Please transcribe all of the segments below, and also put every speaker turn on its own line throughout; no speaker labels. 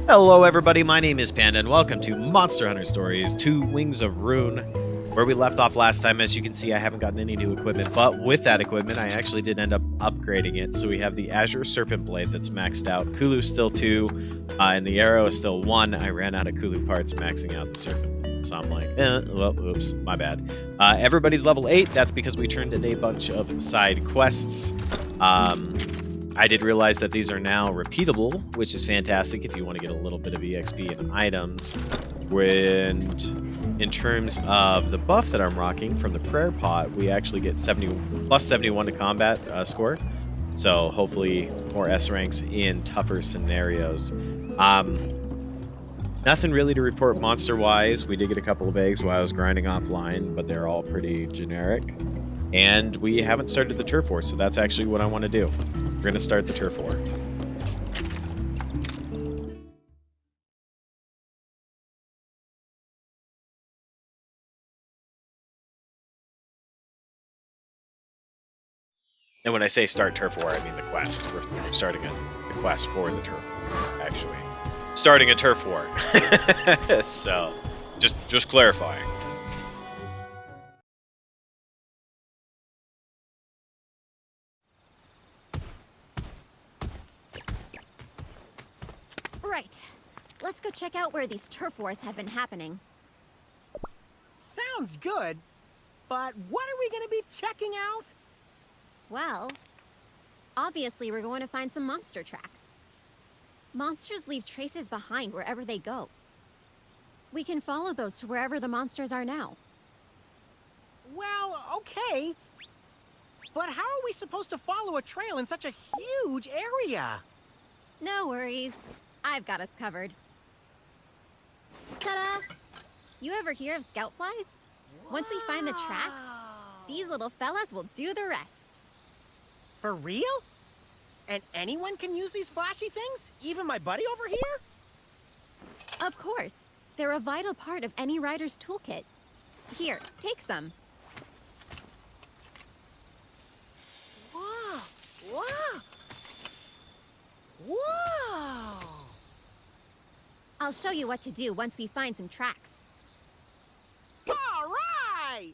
Hello everybody, my name is Panda and welcome to Monster Hunter Stories 2 Wings of Rune. Where we left off last time, as you can see, I haven't gotten any new equipment, but with that equipment, I actually did end up upgrading it. So we have the Azure Serpent Blade that's maxed out, Kulu's still 2, and the arrow is still 1. I ran out of Kulu parts maxing out the Serpent Blade, so I'm like, well, oops, my bad. Everybody's level 8, that's because we turned in a bunch of side quests. I did realize that these are now repeatable, which is fantastic if you want to get a little bit of EXP and items. And in terms of the buff that I'm rocking from the prayer pot, we actually get plus 71 to combat score. So hopefully more S ranks in tougher scenarios. Nothing really to report monster-wise. We did get a couple of eggs while I was grinding offline, but they're all pretty generic. And we haven't started the turf war, so that's actually what I want to do. We're going to start the turf war. And when I say start turf war, I mean the quest. We're starting the quest for the turf war, actually. Starting a turf war. So, just clarifying.
Right. Let's go check out where these turf wars have been happening.
Sounds good, but what are we going to be checking out?
Well, obviously we're going to find some monster tracks. Monsters leave traces behind wherever they go. We can follow those to wherever the monsters are now.
Well, okay. But how are we supposed to follow a trail in such a huge area?
No worries. I've got us covered. Ta-da! You ever hear of scout flies? Once we find the tracks, these little fellas will do the rest.
For real? And anyone can use these flashy things? Even my buddy over here?
Of course. They're a vital part of any rider's toolkit. Here, take some.
Whoa! Whoa! Whoa!
I'll show you what to do once we find some tracks.
All right!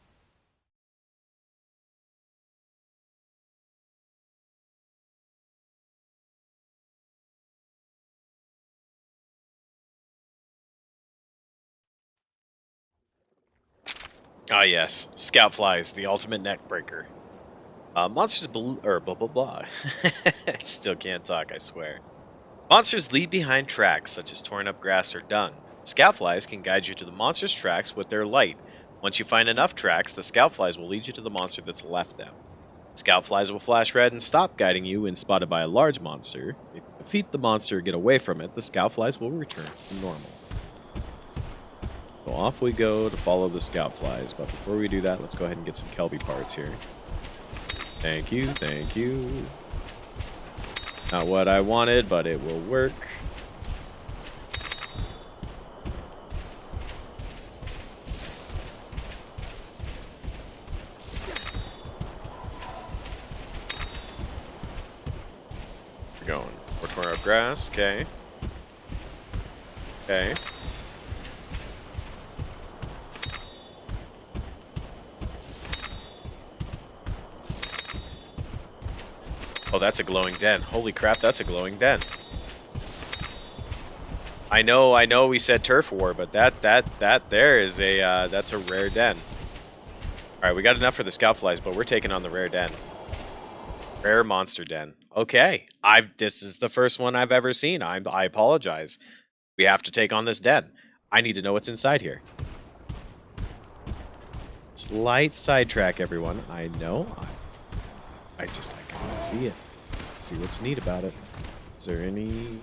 Ah yes, scout flies, the ultimate neck breaker. Monsters blah blah blah. Still can't talk, I swear. Monsters leave behind tracks, such as torn up grass or dung. Scout flies can guide you to the monster's tracks with their light. Once you find enough tracks, the scout flies will lead you to the monster that's left them. Scout flies will flash red and stop guiding you when spotted by a large monster. If you defeat the monster or get away from it, the scout flies will return to normal. So off we go to follow the scout flies, but before we do that, let's go ahead and get some Kelby parts here. Thank you, thank you. Not what I wanted, but it will work. We're going. We're torn up grass, okay. Okay. Oh, that's a glowing den. Holy crap, that's a glowing den. I know we said turf war, but that there is a, that's a rare den. Alright, we got enough for the scout flies, but we're taking on the rare den. Rare monster den. Okay, this is the first one I've ever seen. I apologize. We have to take on this den. I need to know what's inside here. Slight sidetrack, everyone. I know. I can see it. See what's neat about it. Is there any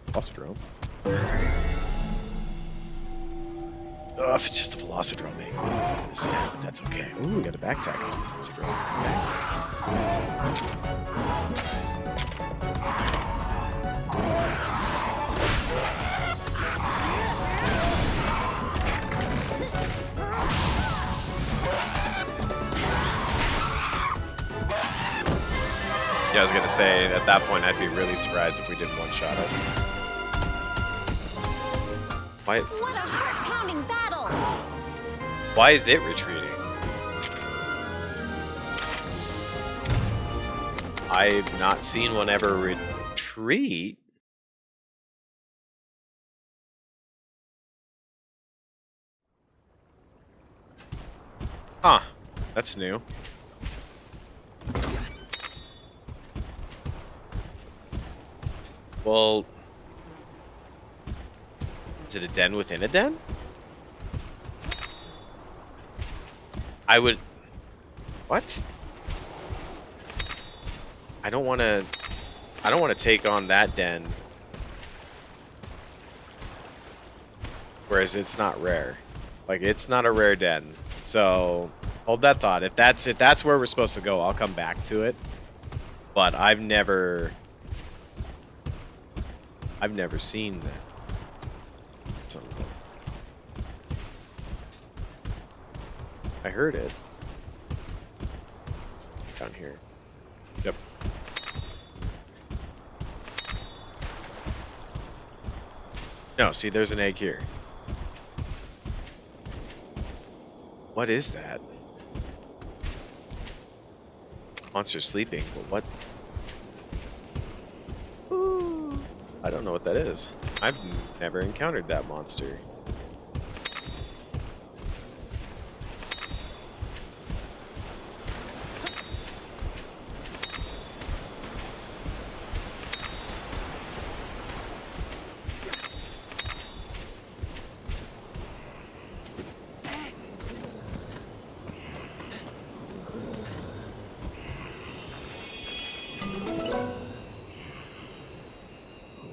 Velocidrome? Oh, if it's just a Velocidrome, maybe. Yeah, but that's okay. Ooh, we got a back tag on Velocidrome. Yeah, I was gonna say, at that point, I'd be really surprised if we didn't one-shot it. Why?
What a heart-pounding battle!
Why is it retreating? I've not seen one ever retreat. Huh. That's new. Well, is it a den within a den? I would... What? I don't want to take on that den. Whereas it's not rare. Like, it's not a rare den. So, hold that thought. If that's where we're supposed to go, I'll come back to it. But I've never seen that. I heard it. Down here. Yep. No, see, there's an egg here. What is that? Monster sleeping, but what? Ooh, I don't know what that is. I've never encountered that monster.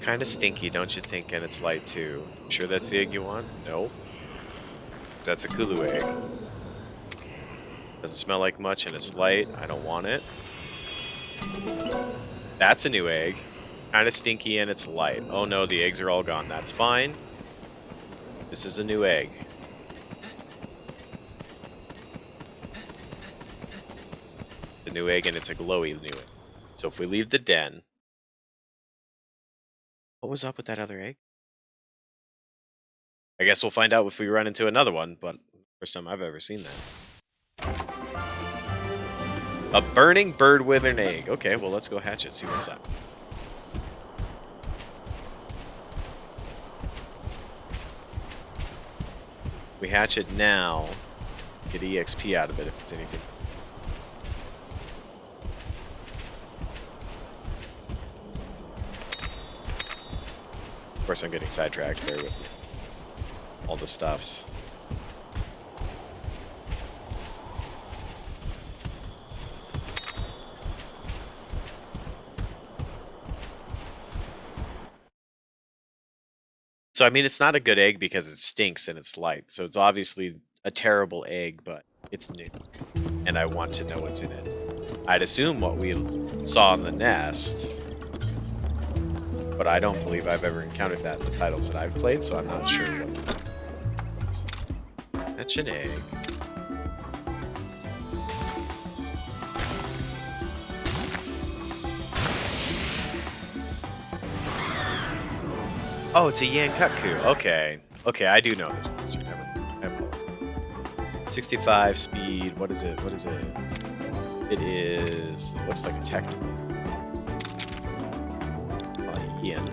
Kind of stinky, don't you think? And it's light too. Sure that's the egg you want? Nope. That's a Kulu egg. Doesn't smell like much and it's light. I don't want it. That's a new egg. Kind of stinky and it's light. Oh no, the eggs are all gone. That's fine. This is a new egg. The new egg, and it's a glowy new egg. So if we leave the den... What was up with that other egg? I guess we'll find out if we run into another one, but first time I've ever seen that. A burning bird with an egg. Okay, well, let's go hatch it, see what's up. We hatch it now. Get EXP out of it if it's anything. Of course, I'm getting sidetracked there with all the stuffs. So, I mean, it's not a good egg because it stinks and it's light. So it's obviously a terrible egg, but it's new. And I want to know what's in it. I'd assume what we saw in the nest... But I don't believe I've ever encountered that in the titles that I've played, so I'm not sure what it is. Hatch an egg. Oh, it's a Yankutku. Okay. Okay, I do know this monster. Never. 65 speed. What is it? What is it? It is... It looks like a technical. Ian.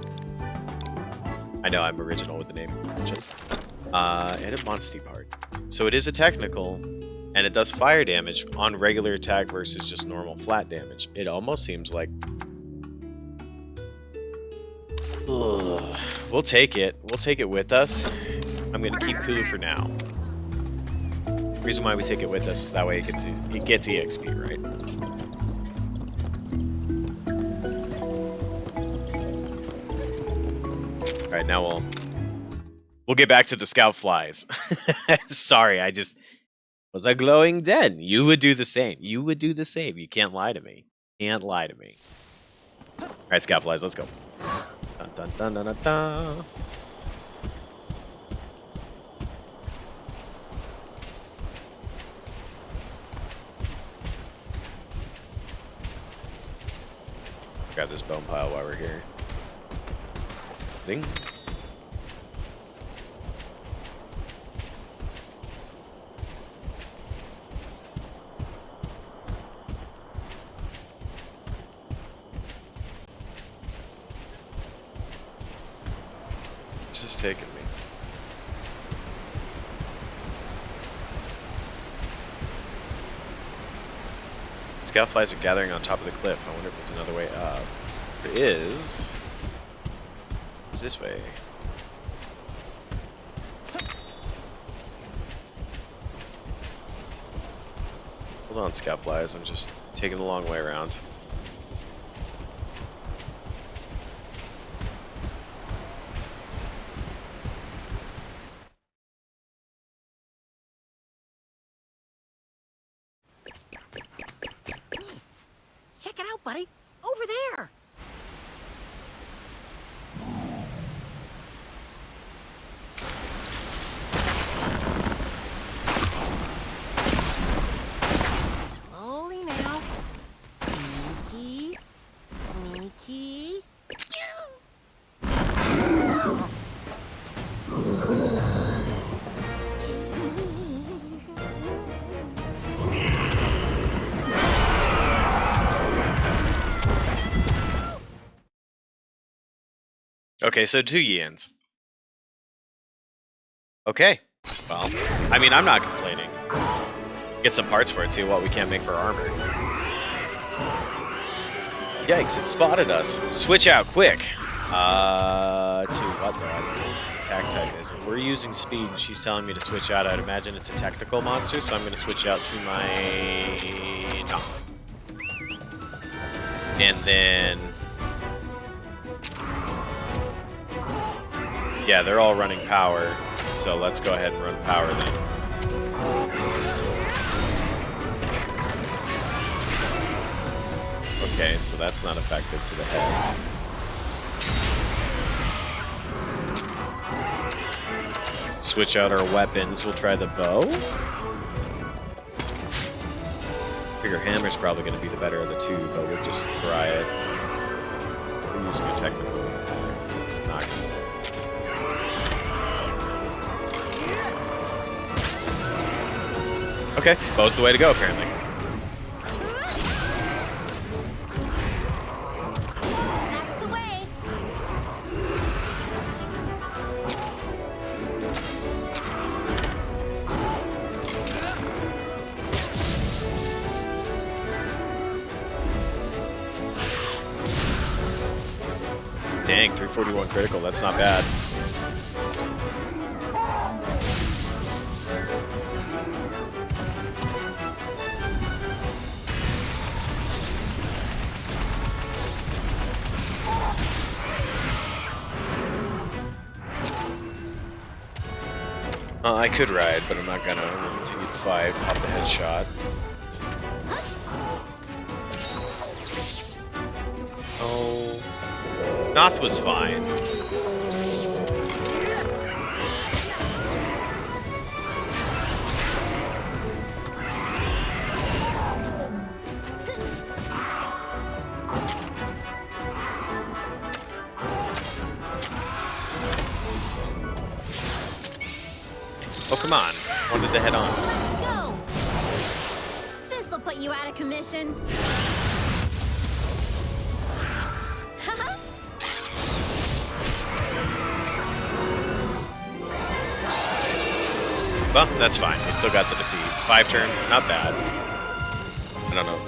I know I'm original with the name. And a Monstie part. So it is a technical, and it does fire damage on regular attack versus just normal flat damage. It almost seems like... Ugh. We'll take it. We'll take it with us. I'm going to keep Kulu for now. The reason why we take it with us is that way it gets EXP, right? Alright, now we'll get back to the scout flies. Sorry, I just was a glowing den. You would do the same. You would do the same. You can't lie to me. Can't lie to me. Alright, scout flies, let's go. Dun, dun, dun, dun, dun, dun. Grab this bone pile while we're here. Zing. This is taking me. Scout flies are gathering on top of the cliff. I wonder if there's another way up. There is. It's this way. Hold on, scout flies. I'm just taking the long way around.
Check it out, buddy. Over there. Slowly now. Sneaky. Sneaky.
Okay, so 2 yens. Okay. Well, I mean, I'm not complaining. Get some parts for it, see what we can make for armor. Yikes, it spotted us. Switch out, quick. To what though? It's attack type is. We're using speed, and she's telling me to switch out. I'd imagine it's a technical monster, so I'm going to switch out to my Noth. And then... yeah, they're all running power, so let's go ahead and run power then. Okay, so that's not effective to the head. Switch out our weapons. We'll try the bow. Figure hammer's probably going to be the better of the two, but we'll just try it. We're using a technical attack. It's not going to... okay, bow's the way to go, apparently.
That's the way.
Dang, 341 critical, that's not bad. I could ride, but I'm not gonna. We'll continue to fight, pop the headshot. Oh. Noth was fine. Oh, come on. Wanted to head on.
Let's go. This'll put you out of commission.
Well, that's fine. We still got the defeat. 5 turn, not bad. I don't know.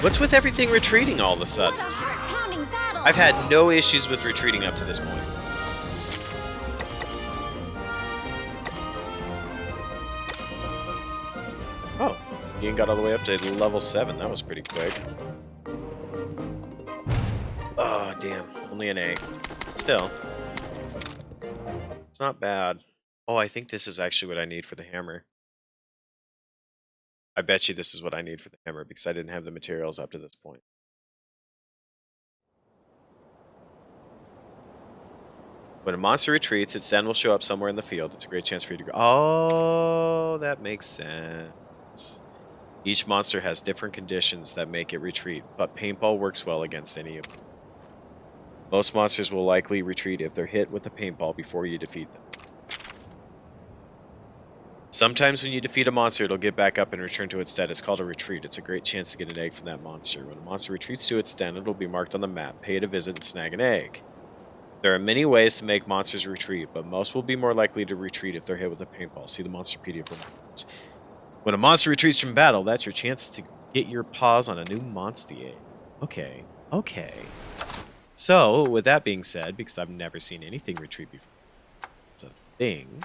What's with everything retreating all of a sudden?
What a heart-pounding battle.
I've had no issues with retreating up to this point. Oh, Ian got all the way up to level 7. That was pretty quick. Oh, damn. Only an A. Still. It's not bad. Oh, I think this is actually what I need for the hammer. I bet you this is what I need for the hammer because I didn't have the materials up to this point. When a monster retreats, its den will show up somewhere in the field. It's a great chance for you to go. Oh, that makes sense. Each monster has different conditions that make it retreat, but paintball works well against any of them. Most monsters will likely retreat if they're hit with a paintball before you defeat them. Sometimes when you defeat a monster, it'll get back up and return to its den. It's called a retreat. It's a great chance to get an egg from that monster. When a monster retreats to its den, it'll be marked on the map. Pay it a visit and snag an egg. There are many ways to make monsters retreat, but most will be more likely to retreat if they're hit with a paintball. See the Monsterpedia for more. When a monster retreats from battle, that's your chance to get your paws on a new Monstie egg. Okay, okay. So, with that being said, because I've never seen anything retreat before, it's a thing.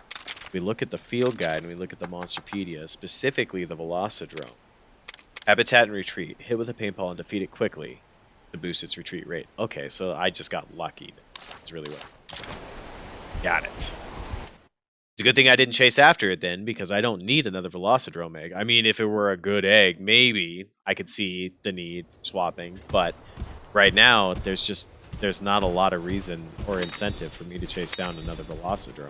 We look at the field guide and we look at the Monsterpedia, specifically the Velocidrome. Habitat and retreat. Hit with a paintball and defeat it quickly to boost its retreat rate. Okay, so I just got lucky. That's really well. Got it. It's a good thing I didn't chase after it then, because I don't need another Velocidrome egg. I mean, if it were a good egg, maybe I could see the need for swapping, but right now, there's not a lot of reason or incentive for me to chase down another Velocidrome.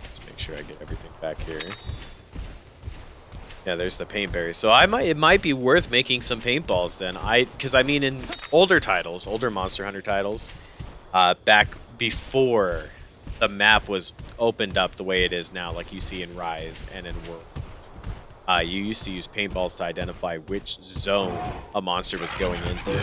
Let's make sure I get everything back here. Yeah, there's the paint berry. So it might be worth making some paintballs then. Because I mean, in older titles, older Monster Hunter titles, back before the map was opened up the way it is now, like you see in Rise and in World, you used to use paintballs to identify which zone a monster was going into.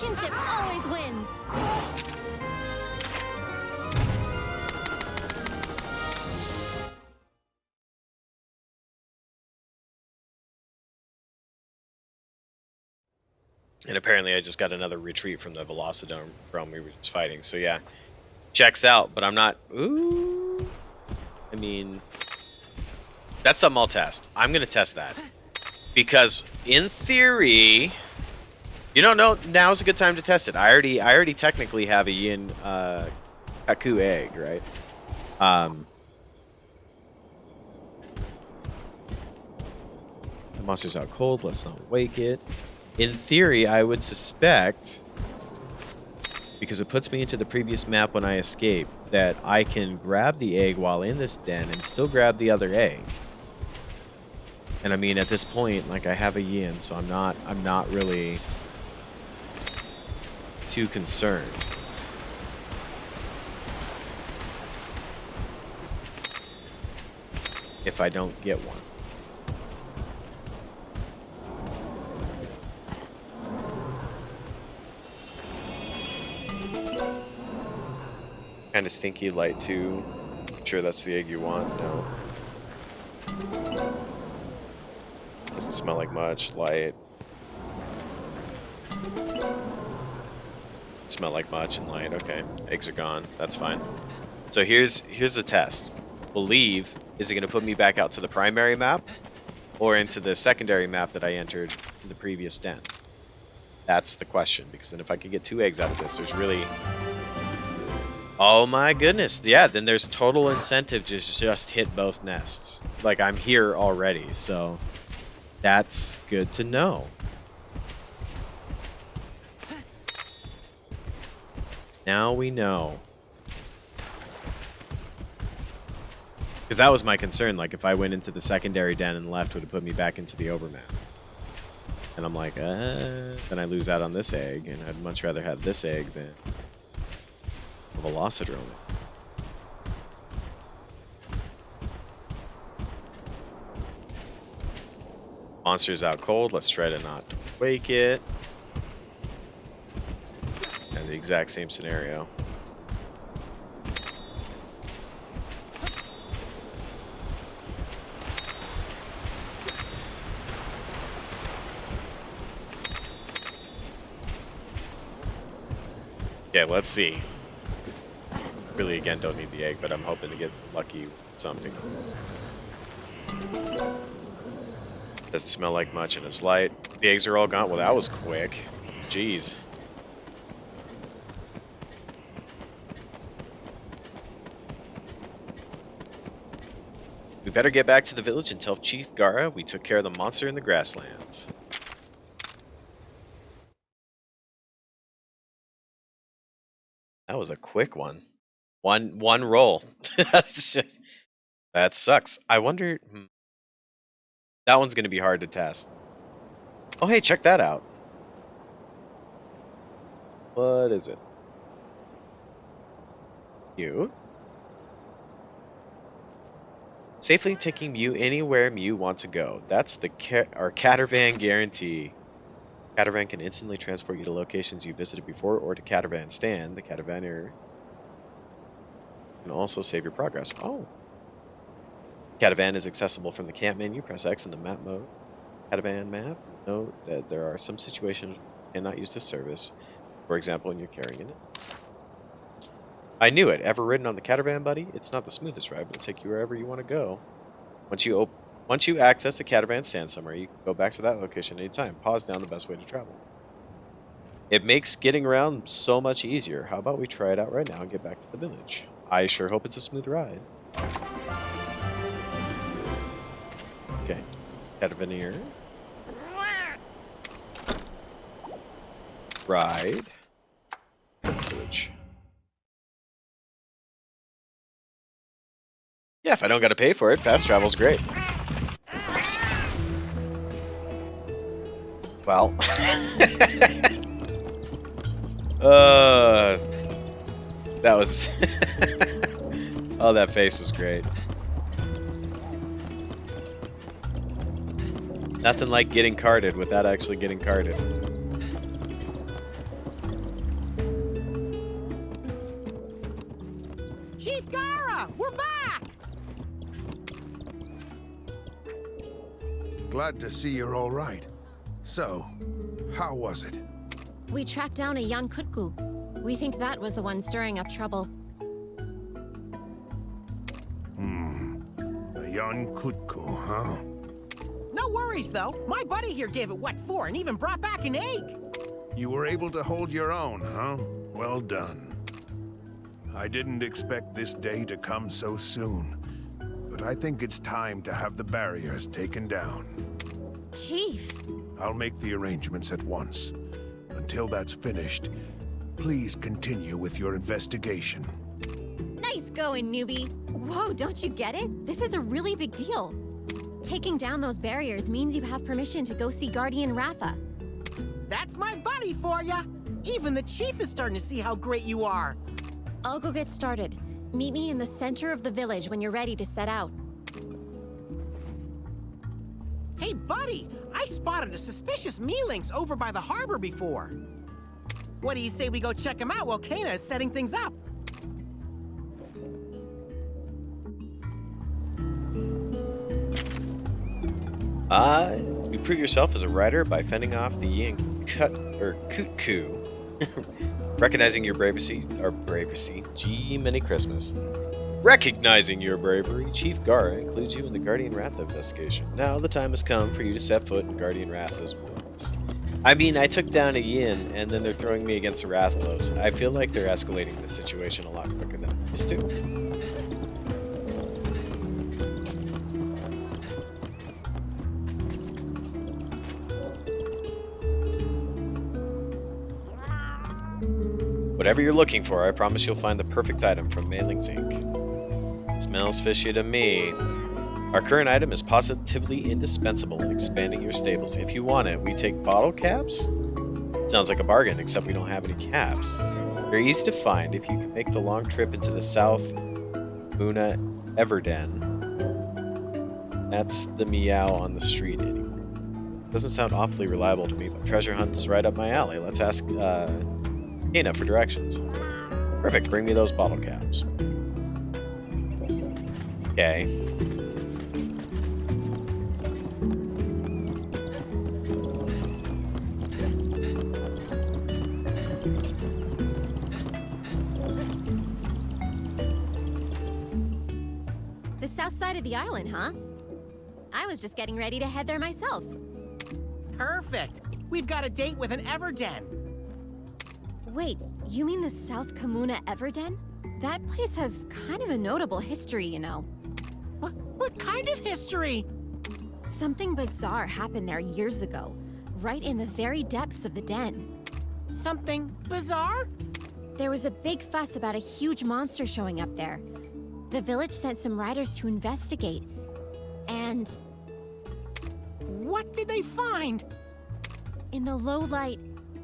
Kinship always wins.
And apparently I just got another retreat from the Velocidrome we were just fighting. So yeah, checks out, but I'm not... Ooh. I mean, that's something I'll test. I'm going to test that. Because in theory... You don't know, now's a good time to test it. I already technically have a Yin Kaku egg, right? The monster's out cold, let's not wake it. In theory, I would suspect, because it puts me into the previous map when I escape, that I can grab the egg while in this den and still grab the other egg. And I mean, at this point, like, I have a Yin, so I'm not really too concerned. If I don't get one. Kind of stinky, light too. Sure that's the egg you want? No. Doesn't smell like much. Light. Smell like much and light. Okay, eggs are gone. That's fine. So here's the test. Believe, is it going to put me back out to the primary map or into the secondary map that I entered in the previous den? That's the question, because then if I could get 2 eggs out of this, there's really... Oh my goodness. Yeah, then there's total incentive to just hit both nests. Like, I'm here already, so that's good to know. Now we know. Because that was my concern. Like, if I went into the secondary den and left, would have put me back into the overmap. And I'm like, then I lose out on this egg, and I'd much rather have this egg than a Velocidrome. Monster's out cold. Let's try to not wake it. And the exact same scenario. Okay, let's see. Really, again, don't need the egg, but I'm hoping to get lucky with something. Doesn't smell like much and it's light. The eggs are all gone. Well, that was quick. Jeez. We better get back to the village and tell Chief Gara we took care of the monster in the grasslands. That was a quick one. One roll. That sucks. I wonder... That one's going to be hard to test. Oh, hey, check that out. What is it? Mew? Safely taking Mew anywhere Mew wants to go. That's the our Catervan guarantee. Catervan can instantly transport you to locations you visited before or to Catervan Stand. The Catervaner can also save your progress. Oh. Catavan is accessible from the camp menu. Press X in the map mode. Catavan map. Note that there are some situations you cannot use this service. For example, when you're carrying it. I knew it. Ever ridden on the Catavan, buddy? It's not the smoothest ride, but it'll take you wherever you want to go. Once you access the Catavan Stand somewhere, you can go back to that location anytime. Pause down the best way to travel. It makes getting around so much easier. How about we try it out right now and get back to the village? I sure hope it's a smooth ride. Okay, Catavaneer. Ride. Village. Yeah, if I don't gotta pay for it, fast travel's great. Well. That was... Oh, that face was great. Nothing like getting carded without actually getting carded.
Chief Gara, we're back!
Glad to see you're all right. So, how was it?
We tracked down a Yan Kutku. We think that was the one stirring up trouble.
A young Kutku, huh?
No worries, though. My buddy here gave it what for and even brought back an egg.
You were able to hold your own, huh? Well done. I didn't expect this day to come so soon, but I think it's time to have the barriers taken down.
Chief!
I'll make the arrangements at once. Until that's finished, please continue with your investigation.
Nice going, newbie! Whoa, don't you get it? This is a really big deal. Taking down those barriers means you have permission to go see Guardian Ratha.
That's my buddy for ya! Even the chief is starting to see how great you are.
I'll go get started. Meet me in the center of the village when you're ready to set out.
Hey, buddy! I spotted a suspicious Mealinx over by the harbor before. What do you say we go check him out while Kana is setting things up?
You prove yourself as a rider by fending off the Yin Kutku. Recognizing your bravery, gee, Merry Christmas. Recognizing your bravery, Chief Gara includes you in the Guardian Ratha investigation. Now the time has come for you to set foot in Guardian Ratha's woods. I mean, I took down a Yin, and then they're throwing me against the Rathalos. I feel like they're escalating the situation a lot quicker than they used to. Whatever you're looking for, I promise you'll find the perfect item from Mailings Inc. Smells fishy to me. Our current item is positively indispensable in expanding your stables. If you want it, we take bottle caps? Sounds like a bargain, except we don't have any caps. They're easy to find if you can make the long trip into the South Muna Everden. That's the meow on the street. Doesn't sound awfully reliable to me, but treasure hunt's right up my alley. Let's ask Kana for directions. Perfect, bring me those bottle caps. Okay.
The south side of the island, huh? I was just getting ready to head there myself.
Perfect. We've got a date with an Everden.
Wait, you mean the South Kamuna Everden? That place has kind of a notable history, you know.
What kind of history?
Something bizarre happened there years ago, right in the very depths of the den.
Something bizarre?
There was a big fuss about a huge monster showing up there. The village sent some riders to investigate, and
What did they find?
in the low light,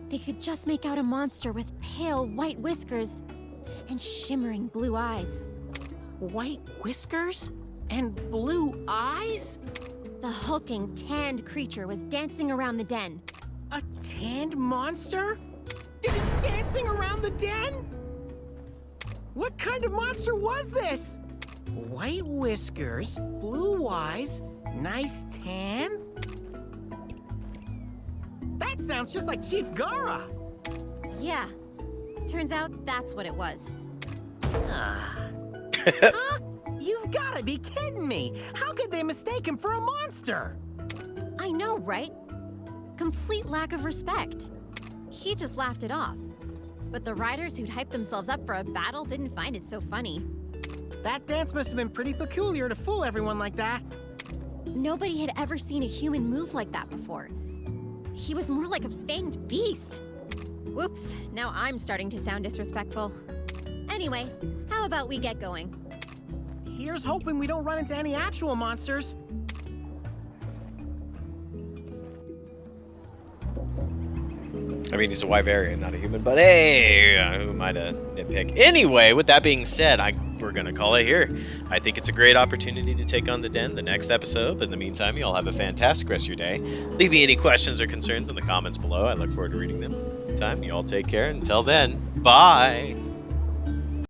they could just make out a monster with pale white whiskers and shimmering blue eyes.
White whiskers? And blue eyes?
The hulking, tanned creature was dancing around the den.
A tanned monster? Did it dancing around the den? What kind of monster was this? White whiskers, blue eyes, nice tan? That sounds just like Chief Gara.
Yeah, turns out that's what it was.
Huh? You've gotta be kidding me! How could they mistake him for a monster?
I know, right? Complete lack of respect. He just laughed it off. But the riders who'd hyped themselves up for a battle didn't find it so funny.
That dance must have been pretty peculiar to fool everyone like that.
Nobody had ever seen a human move like that before. He was more like a fanged beast. Whoops, now I'm starting to sound disrespectful. Anyway, how about we get going?
Here's hoping we don't run into any actual monsters.
I mean, he's a Wyverian, not a human, but hey, who am I to nitpick? Anyway, with that being said, we're going to call it here. I think it's a great opportunity to take on the Den the next episode. But in the meantime, you all have a fantastic rest of your day. Leave me any questions or concerns in the comments below. I look forward to reading them. In the meantime, you all take care. Until then, bye!